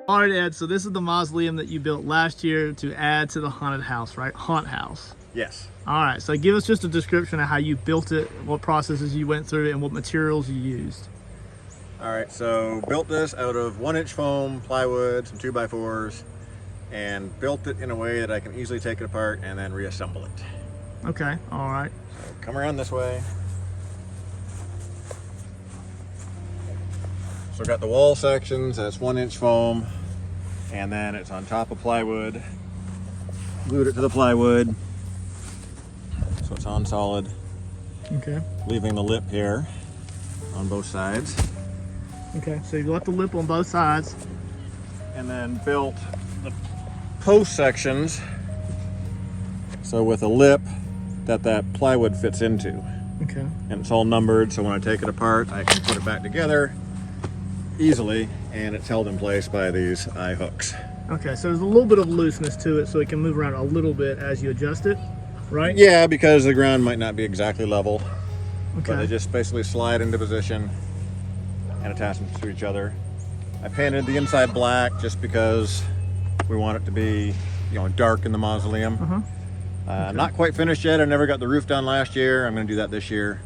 All right, Ed, so this is the mausoleum that you built last year to add to the haunted house, right? Haunt house. Yes. All right, so give us just a description of how you built it, what processes you went through, and what materials you used. All right, so built this out of 1-inch foam, plywood, some 2x4s, and built it in a way that I can easily take it apart and then reassemble it. Okay, all right. So come around this way. So got the wall sections, that's 1-inch foam, and then it's on top of plywood. Glued it to the plywood, so it's on solid. Okay. Leaving the lip here on both sides. Okay, so you left the lip on both sides. And then built the post sections, so with a lip that plywood fits into. Okay. And it's all numbered, so when I take it apart, I can put it back together easily, and it's held in place by these eye hooks. Okay, so there's a little bit of looseness to it, so it can move around a little bit as you adjust it, right? Yeah, because the ground might not be exactly level. Okay. But they just basically slide into position and attach them to each other. I painted the inside black just because we want it to be, dark in the mausoleum. Okay. Not quite finished yet. I never got the roof done last year. I'm going to do that this year.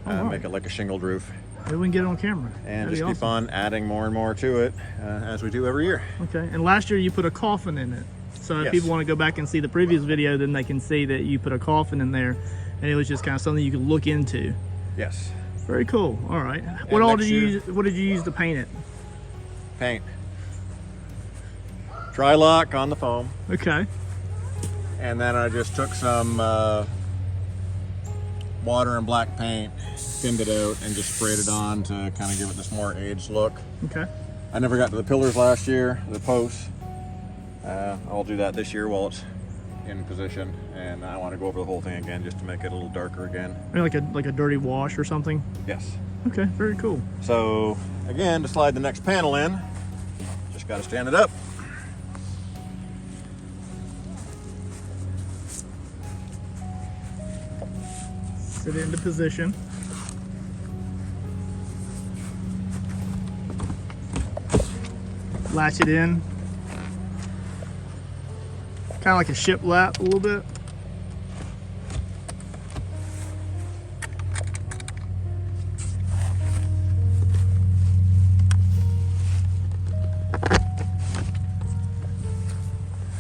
Right. Make it like a shingled roof. Maybe we can get it on camera. And That'd just be keep on adding more and more to it as we do every year. Okay, and last year you put a coffin in it. So if Yes. people want to go back and see the previous video, then they can see that you put a coffin in there, and it was just kind of something you could look into. Yes. Very cool. All right. And What all next did you year- use? What did you use to paint it? Paint. Tri-lock on the foam. Okay. And then I just took some water and black paint, thinned it out, and just sprayed it on to kind of give it this more aged look. Okay. I never got to the pillars last year, the posts. I'll do that this year while it's in position, and I want to go over the whole thing again just to make it a little darker again. Maybe like a dirty wash or something. Yes. Okay. Very cool. So again, to slide the next panel in, just got to stand it up. Sit it into position. Latch it in. Kind of like a shiplap a little bit.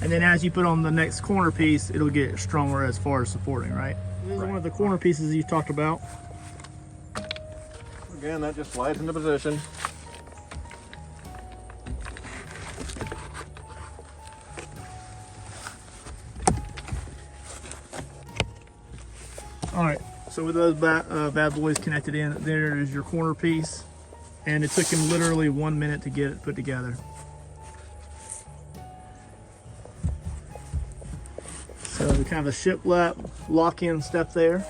And then as you put on the next corner piece, it'll get stronger as far as supporting, right? This is one of the corner pieces you talked about. Again, that just slides into position. All right, so with those bad boys connected in, there is your corner piece. And it took him literally 1 minute to get it put together. So kind of a shiplap lock-in step there.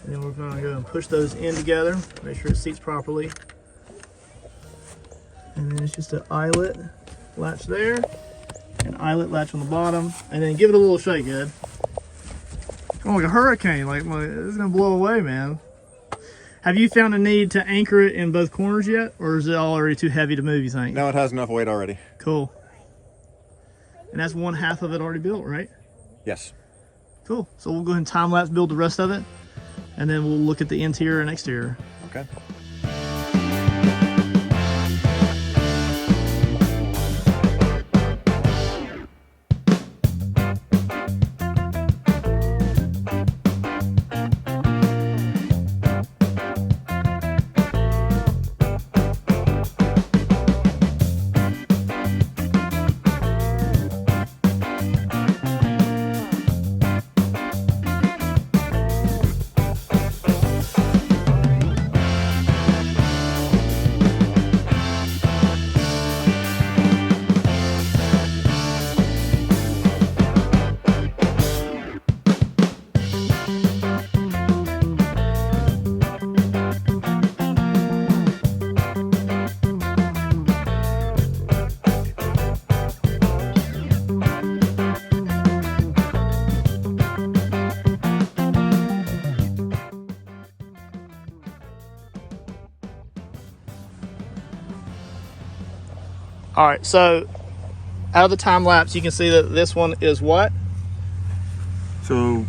And then we're gonna go and push those in together, make sure it seats properly. And then it's just an eyelet latch there, an eyelet latch on the bottom, and then give it a little shake, Ed. Oh, like a hurricane, like it's gonna blow away, man. Have you found a need to anchor it in both corners yet, or is it already too heavy to move, you think? No, it has enough weight already. Cool. And that's one half of it already built, right? Yes. Cool. So we'll go ahead and time-lapse build the rest of it, and then we'll look at the interior and exterior. Okay. All right, so out of the time lapse, you can see that this one is what? So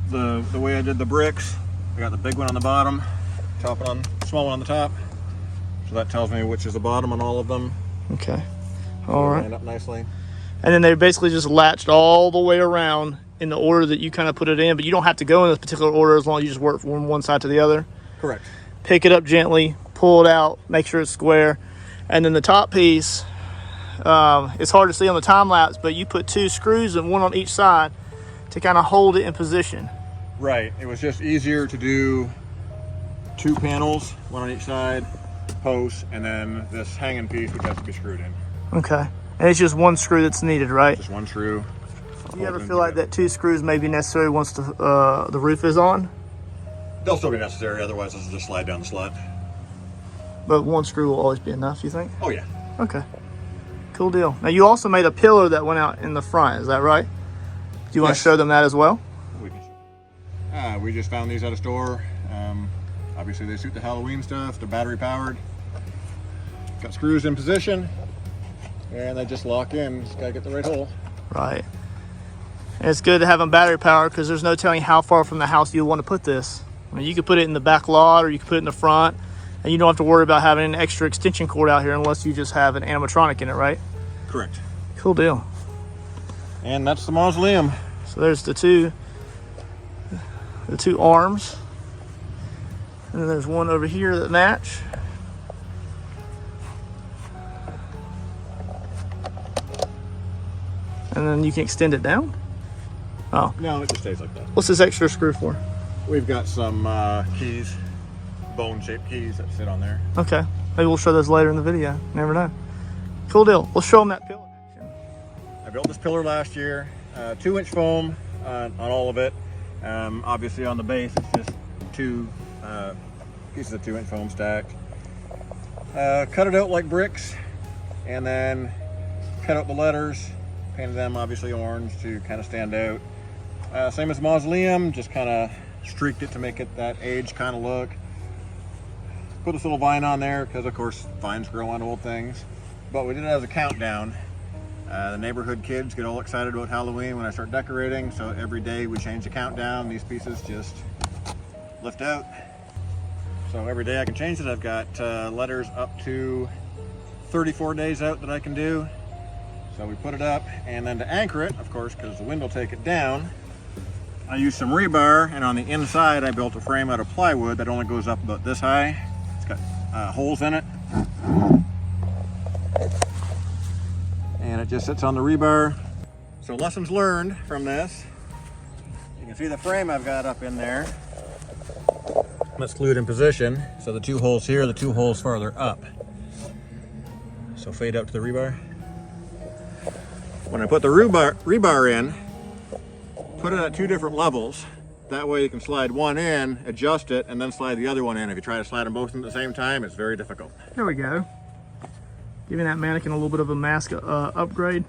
the way I did the bricks, I got the big one on the bottom, small one on the top. So that tells me which is the bottom on all of them. Okay. All right. Line up nicely. And then they basically just latched all the way around in the order that you kind of put it in, but you don't have to go in this particular order as long as you just work from one side to the other. Correct. Pick it up gently, pull it out, make sure it's square. And then the top piece, it's hard to see on the time lapse, but you put 2 screws and one on each side to kind of hold it in position. Right. It was just easier to do 2 panels, one on each side, posts, and then this hanging piece which has to be screwed in. Okay. And it's just 1 screw that's needed, right? Just 1 screw. Do you ever feel like that 2 screws may be necessary once the roof is on? They'll still be necessary, otherwise this will just slide down the slut. But 1 screw will always be enough, you think? Oh yeah. Okay. Cool deal. Now you also made a pillar that went out in the front, is that right? Do you want to show them that as well? We just found these at a store. Obviously they suit the Halloween stuff. They're battery powered. Got screws in position and they just lock in. Just gotta get the right hole. Right. And it's good to have them battery powered because there's no telling how far from the house you'll want to put this. I mean, you could put it in the back lot or you could put it in the front, and you don't have to worry about having an extra extension cord out here unless you just have an animatronic in it, right? Correct. Cool deal. And that's the mausoleum. So there's the two arms. And then there's one over here that match. And then you can extend it down. Oh. No, it just stays like that. What's this extra screw for? We've got some keys, bone-shaped keys that sit on there. Okay. Maybe we'll show those later in the video. Never know. Cool deal. We'll show them that pillar. I built this pillar last year. 2-inch foam on all of it. Obviously on the base it's just 2 pieces of 2-inch foam stacked. Cut it out like bricks and then cut out the letters. Painted them obviously orange to kind of stand out. Same as Mausoleum, just kind of streaked it to make it that age kind of look. Put this little vine on there because of course vines grow on old things. But we did it as a countdown. The neighborhood kids get all excited about Halloween when I start decorating, so every day we change the countdown. These pieces just lift out. So every day I can change it. I've got letters up to 34 days out that I can do. So we put it up, and then to anchor it, of course, because the wind will take it down, I used some rebar, and on the inside I built a frame out of plywood that only goes up about this high. It's got holes in it. And it just sits on the rebar. So lessons learned from this. You can see the frame I've got up in there. Let's glue it in position. So the 2 holes here, the 2 holes farther up. So fade out to the rebar. When I put the rebar in, put it at 2 different levels. That way you can slide one in, adjust it, and then slide the other one in. If you try to slide them both in at the same time, it's very difficult. There we go. Giving that mannequin a little bit of a mask upgrade.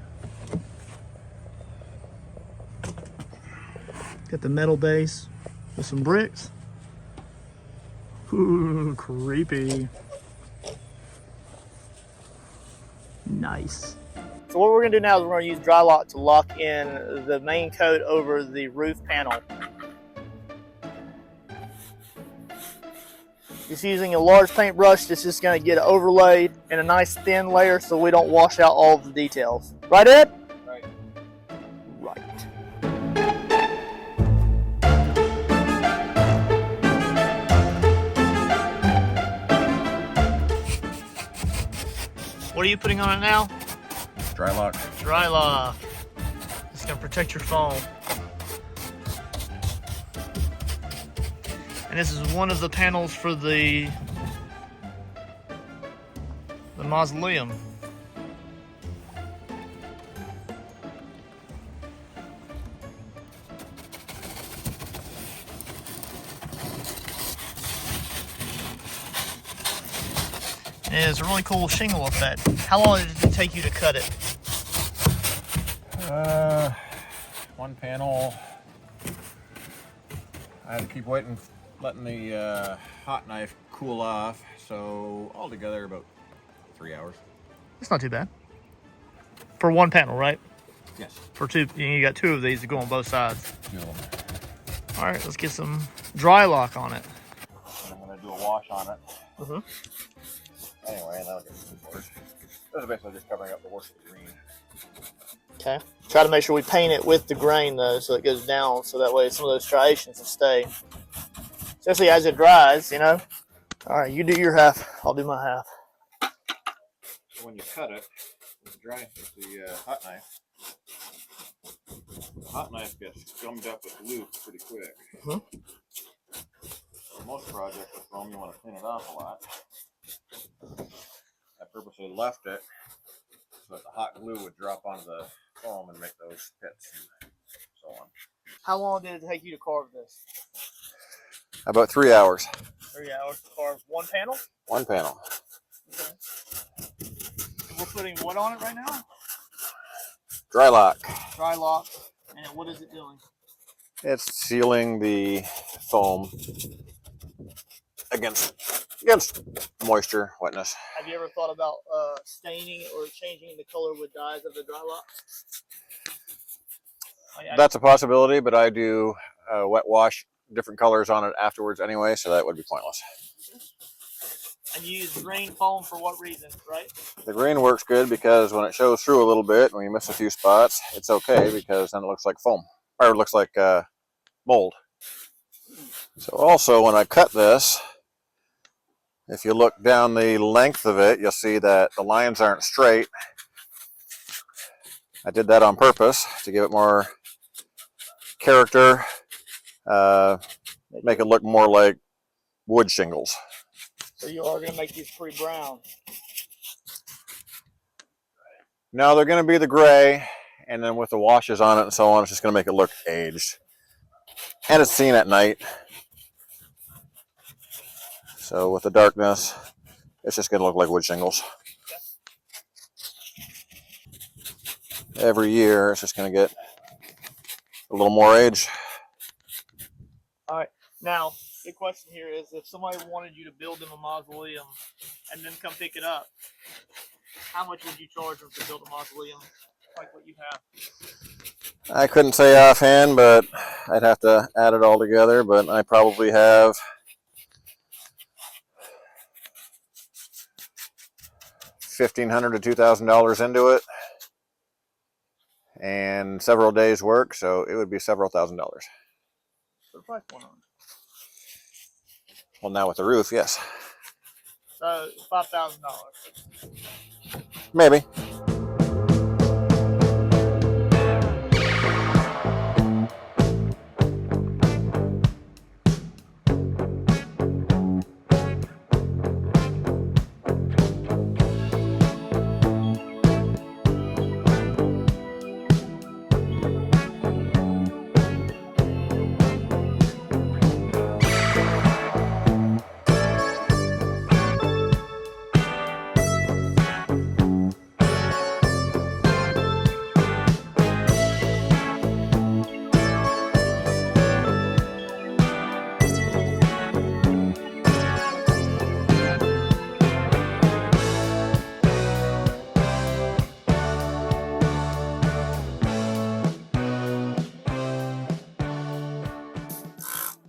Got the metal base with some bricks. Ooh, creepy. Nice. So what we're gonna do now is we're gonna use dry lock to lock in the main coat over the roof panel. Just using a large paintbrush, that's just gonna get it overlaid in a nice thin layer so we don't wash out all of the details. Right, Ed? Right. Right. What are you putting on it now? Dry lock. Dry lock. It's gonna protect your foam. And this is one of the panels for the mausoleum. And it's a really cool shingle effect. How long did it take you to cut it? One panel. I had to keep waiting, letting the hot knife cool off. So altogether about 3 hours. It's not too bad. For one panel, right? Yes. For two, you got two of these to go on both sides. No. All right, let's get some dry lock on it. I'm going to do a wash on it. Mm-hmm. Anyway, and that'll get some worse. This is basically just covering up the worst of the green. Okay. Try to make sure we paint it with the grain though, so it goes down, so that way some of those striations will stay. Especially as it dries, you know. All right, you do your half. I'll do my half. When you cut it with the hot knife, the hot knife gets gummed up with glue pretty quick. Mm-hmm. For most projects with foam, you want to clean it off a lot. I purposely left it so that the hot glue would drop onto the foam and make those pits and so on. How long did it take you to carve this? About 3 hours. 3 hours to carve one panel? One panel. Okay. We're putting what on it right now? Dry lock. Dry lock. And what is it doing? It's sealing the foam against moisture, wetness. Have you ever thought about staining or changing the color with dyes of the dry lock? That's a possibility, but I do wet wash different colors on it afterwards anyway, so that would be pointless. And you use green foam for what reason, right? The green works good because when it shows through a little bit, when you miss a few spots, it's okay because then it looks like foam, or it looks like mold. So also when I cut this, if you look down the length of it, you'll see that the lines aren't straight. I did that on purpose to give it more character, make it look more like wood shingles. So you are going to make these pretty brown. No, they're going to be the gray, and then with the washes on it and so on, it's just going to make it look aged. And it's seen at night. So with the darkness, it's just going to look like wood shingles. Every year, it's just going to get a little more age. All right. Now, the question here is, if somebody wanted you to build them a mausoleum and then come pick it up, how much would you charge them to build a mausoleum like what you have? I couldn't say offhand, but I'd have to add it all together, but I probably have $1,500 to $2,000 into it and several days work, so it would be several $1,000s. Put a price point on it. Well, now with the roof, yes. So $5,000. Maybe.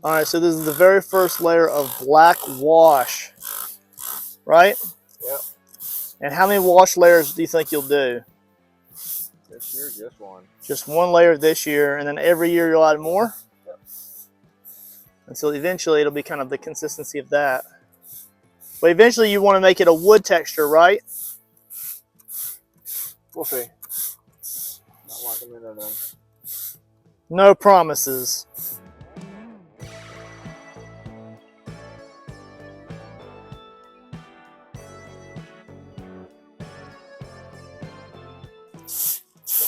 All right, so this is the very first layer of black wash, right? Yep. And how many wash layers do you think you'll do? This year, just one. Just one layer this year, and then every year you'll add more? Yep. Until eventually it'll be kind of the consistency of that. But eventually you want to make it a wood texture, right? We'll see. Not locking in there then. No promises.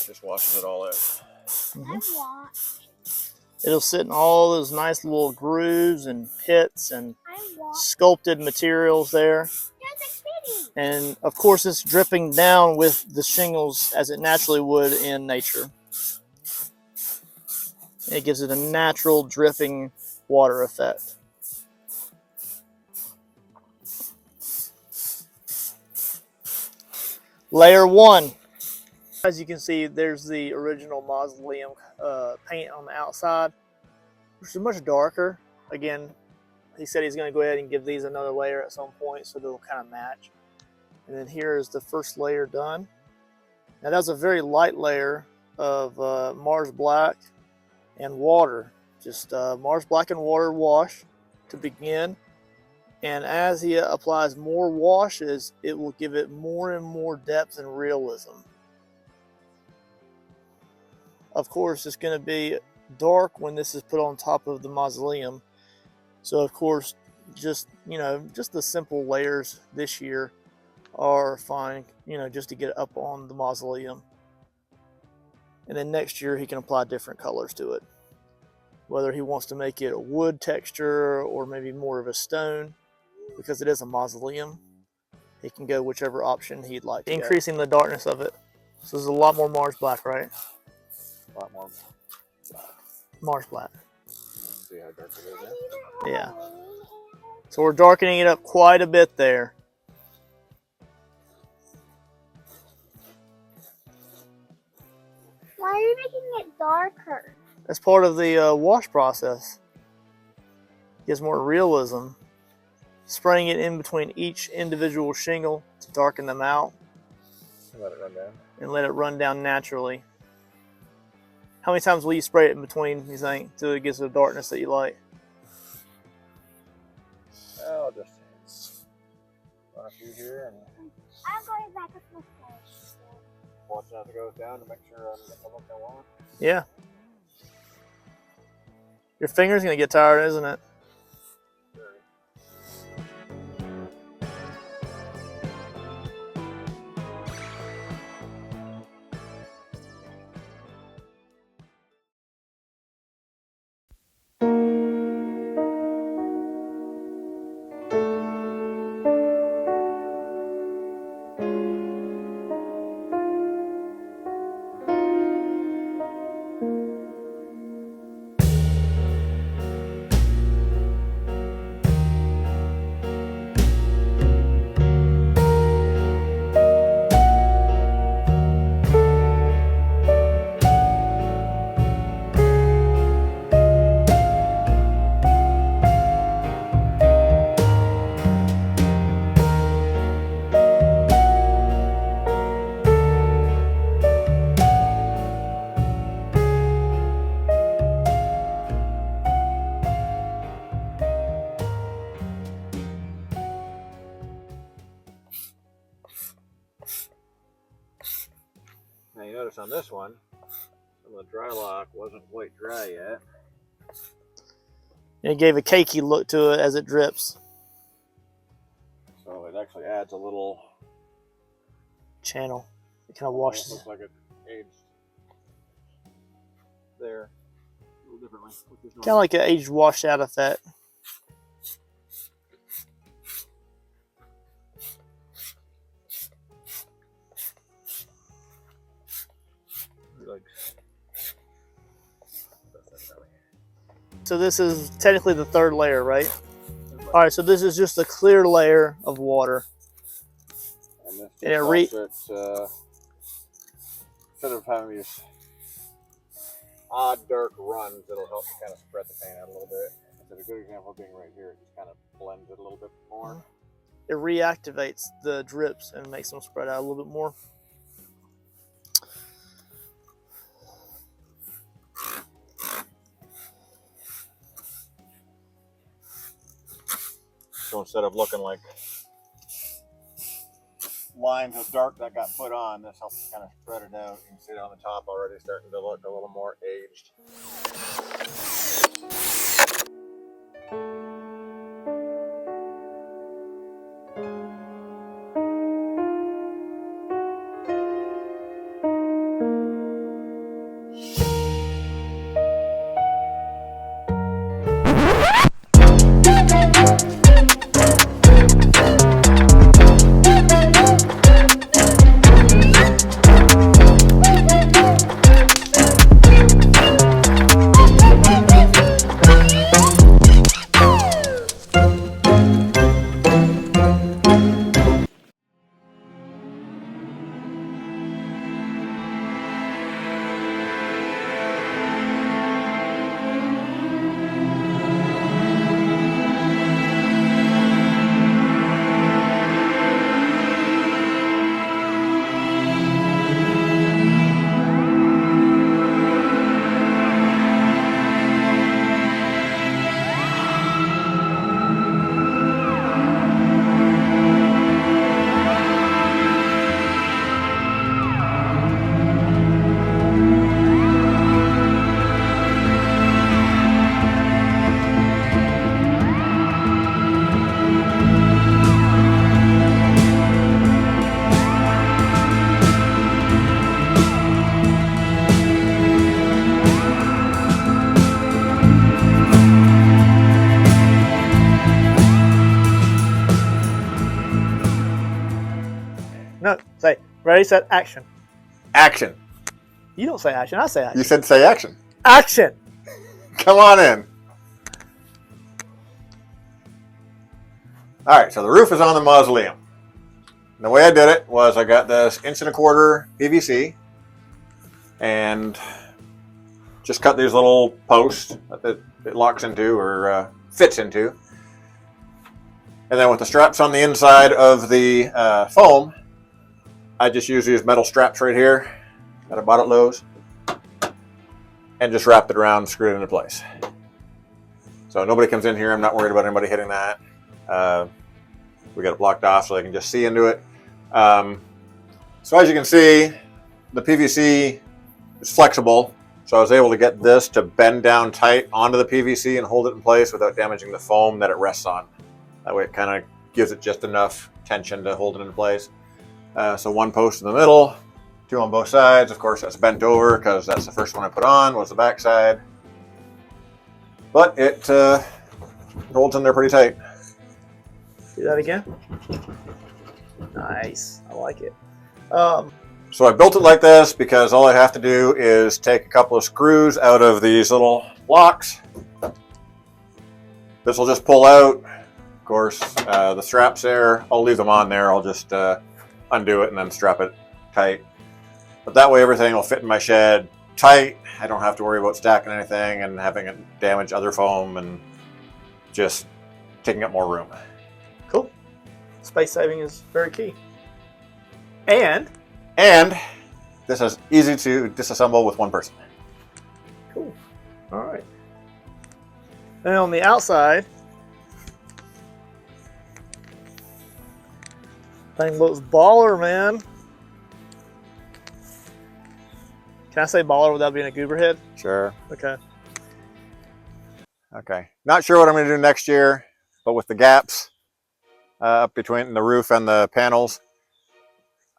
Just washes it all out. Mm-hmm. It'll sit in all those nice little grooves and pits and sculpted materials there. And of course it's dripping down with the shingles as it naturally would in nature. It gives it a natural dripping water effect. Layer 1. As you can see, there's the original Mausoleum paint on the outside, which is much darker. Again, he said he's going to go ahead and give these another layer at some point so they'll kind of match. And then here is the first layer done. Now that's a very light layer of Mars Black and water. Just Mars Black and water wash to begin. And as he applies more washes, it will give it more and more depth and realism. Of course, it's going to be dark when this is put on top of the Mausoleum. So of course, just the simple layers this year are fine, just to get up on the Mausoleum. And then next year he can apply different colors to it. Whether he wants to make it a wood texture or maybe more of a stone, because it is a Mausoleum, he can go whichever option he'd like. Increasing the darkness of it. So there's a lot more Mars Black, right? A lot more black. Mars Black. See how dark it is, yeah? So we're darkening it up quite a bit there. Why are you making it darker? That's part of the wash process. Gives more realism. Spraying it in between each individual shingle to darken them out. And let it run down. And let it run down naturally. How many times will you spray it in between, you think, until it gets the darkness that you like? I'll just run a few here and I'm going back up my face. watch as it goes down to make sure I'm getting the look I want. Yeah. Your finger's going to get tired, isn't it? Now you notice on this one, some of the dry lock wasn't quite dry yet. And it gave a cakey look to it as it drips. So it actually adds a little channel. It kind of washes. Looks like it aged there a little differently. Kind of like an aged washed out effect. So this is technically the third layer, right? All right, so this is just a clear layer of water. And it instead of having these odd dark runs, it'll help kind of spread the paint out a little bit. Instead, a good example being right here, it just kind of blends it a little bit more. It reactivates the drips and makes them spread out a little bit more. So instead of looking like lines of dark that got put on, this helps kind of spread it out. You can see it on the top already starting to look a little more aged. No, say, ready, set, action. Action. You don't say action, I say action. You said say action. Action! Come on in. All right, so the roof is on the mausoleum. And the way I did it was I got this 1.25 inch PVC and just cut these little posts that it locks into or fits into. And then with the straps on the inside of the foam, I just use these metal straps right here that I bought at Lowe's and just wrapped it around and screwed it into place. So nobody comes in here. I'm not worried about anybody hitting that. We got it blocked off so they can just see into it. So as you can see, the PVC is flexible. So I was able to get this to bend down tight onto the PVC and hold it in place without damaging the foam that it rests on. That way it kind of gives it just enough tension to hold it in place. So one post in the middle, 2 on both sides. Of course, that's bent over because that's the first one I put on was the back side. But it holds in there pretty tight. Do that again. Nice. I like it. So I built it like this because all I have to do is take a couple of screws out of these little blocks. This will just pull out. Of course, the straps there, I'll leave them on there. I'll just undo it and then strap it tight. But that way everything will fit in my shed tight. I don't have to worry about stacking anything and having it damage other foam and just taking up more room. Cool. Space saving is very key. And this is easy to disassemble with one person. cool. All right. And on the outside, thing looks baller, man. Can I say baller without being a goober head? Sure. Okay. Okay. Not sure what I'm going to do next year, but with the gaps up between the roof and the panels,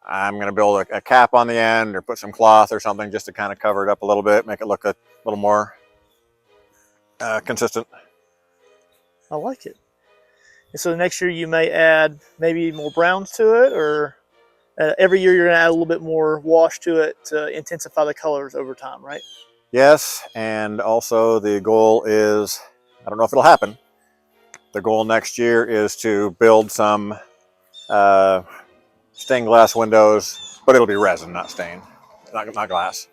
I'm going to build a cap on the end or put some cloth or something just to kind of cover it up a little bit, make it look a little more consistent. I like it. And so next year you may add maybe more browns to it, or every year you're going to add a little bit more wash to it to intensify the colors over time, right? Yes, and also the goal is, I don't know if it'll happen, the goal next year is to build some stained glass windows, but it'll be resin, not stained, not glass.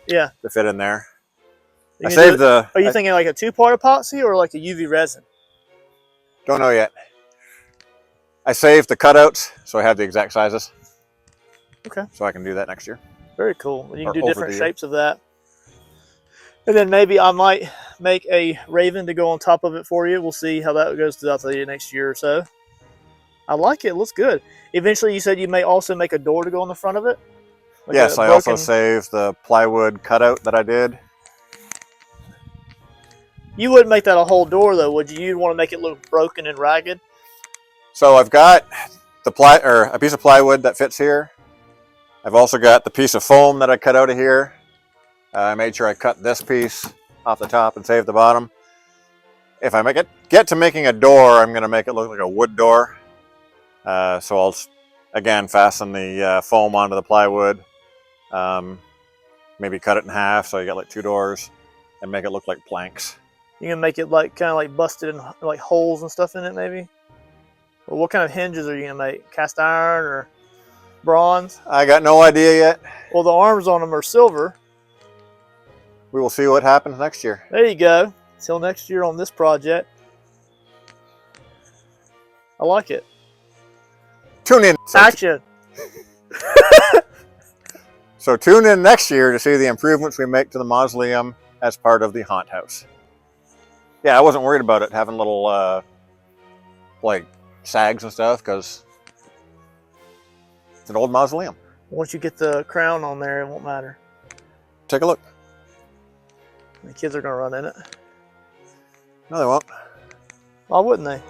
Yeah. To fit in there. Are you thinking like a 2-part epoxy or like a UV resin? Don't know yet. I saved the cutouts, so I have the exact sizes. Okay. So I can do that next year. Very cool. You Or can do over different the shapes of that. And then maybe I might make a raven to go on top of it for you. We'll see how that goes throughout the next year or so. I like it. It looks good. Eventually, you said you may also make a door to go on the front of it? Like yes, I also saved the plywood cutout that I did. You wouldn't make that a whole door, though, would you? You'd want to make it look broken and ragged? So I've got a piece of plywood that fits here. I've also got the piece of foam that I cut out of here. I made sure I cut this piece off the top and save the bottom. If I get to making a door, I'm going to make it look like a wood door. So I'll, again, fasten the foam onto the plywood. Maybe cut it in half so you got like 2 doors and make it look like planks. You can make it like kind of like busted and like holes and stuff in it, maybe? Well, what kind of hinges are you going to make? Cast iron or bronze? I got no idea yet. Well, the arms on them are silver. We will see what happens next year. There you go. Till next year on this project. I like it. Tune in. Action. So tune in next year to see the improvements we make to the mausoleum as part of the haunt house. Yeah, I wasn't worried about it having little like sags and stuff because it's an old mausoleum. Once you get the crown on there, it won't matter. Take a look. The kids are going to run in it. No, they won't. Why wouldn't they?